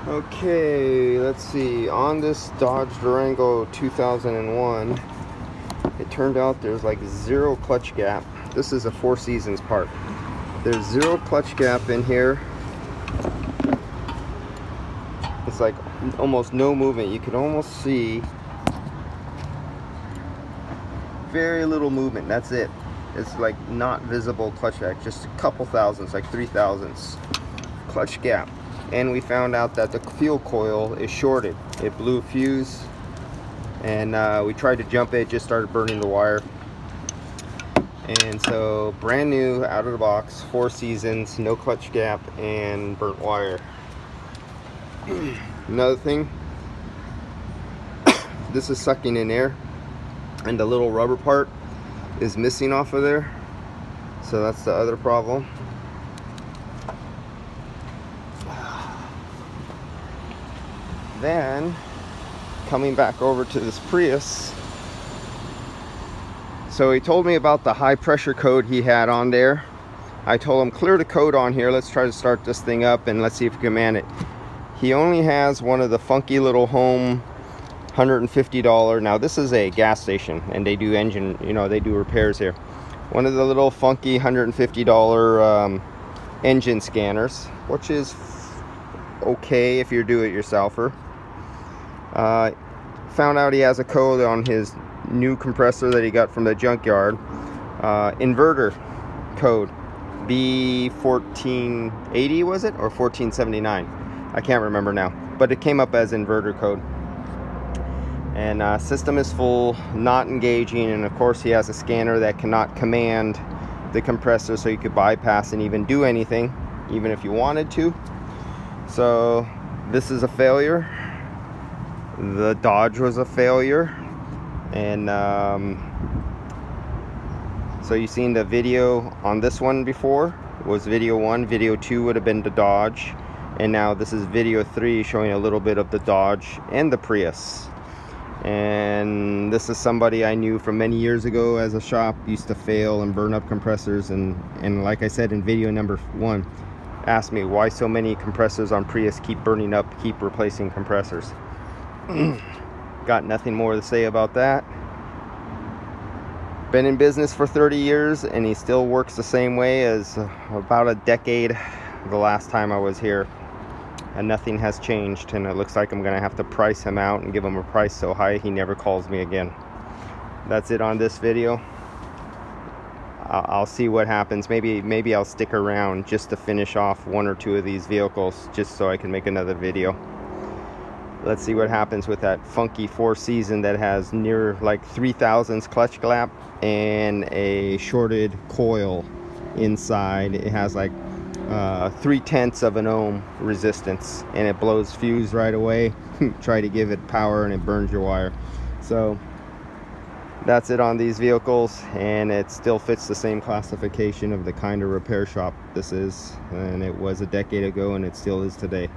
Okay, let's see. On this Dodge Durango 2001, it turned out there's like zero clutch gap. This is a Four Seasons part. There's zero clutch gap in here. It's like almost no movement. You can almost see very little movement. That's it. It's like not visible clutch gap, just a couple thousandths, like 3 thousandths clutch gap. And we found out that the fuel coil is shorted. It blew a fuse, and we tried to jump it, it just started burning the wire. And so brand new, out of the box, Four Seasons, no clutch gap, and burnt wire. Another thing, this is sucking in air, and the little rubber part is missing off of there, so that's the other problem. Then coming back over to this Prius, so he told me about the high pressure code he had on there. I told him, clear the code on here, let's try to start this thing up and let's see if we can man it. He only has one of the funky little home $150, now this is a gas station and they do engine, they do repairs here. One of the little funky $150 engine scanners, which is okay if you're do-it-yourselfer. Found out he has a code on his new compressor that he got from the junkyard, inverter code B1480, was it, or 1479? I can't remember now, but it came up as inverter code. And system is full, not engaging, and of course he has a scanner that cannot command the compressor, so you could bypass and even do anything, even if you wanted to. So this is a failure. The Dodge was a failure, and so you've seen the video on this one before. It was video 1. Video 2 would have been the Dodge, and now this is video 3 showing a little bit of the Dodge and the Prius. And this is somebody I knew from many years ago as a shop, used to fail and burn up compressors, and like I said in video number 1, asked me why so many compressors on Prius keep burning up, keep replacing compressors. Got nothing more to say about that. Been in business for 30 years and he still works the same way as about a decade the last time I was here, and nothing has changed, and it looks like I'm gonna have to price him out and give him a price so high he never calls me again. That's it on this video. I'll see what happens. Maybe I'll stick around just to finish off 1 or 2 of these vehicles just so I can make another video. Let's see what happens with that funky Four Season that has near like 3 thousandths clutch gap and a shorted coil inside. It has like 3/10 of an ohm resistance, and it blows fuse right away. Try to give it power and it burns your wire. So that's it on these vehicles, and it still fits the same classification of the kind of repair shop this is, and it was a decade ago and it still is today.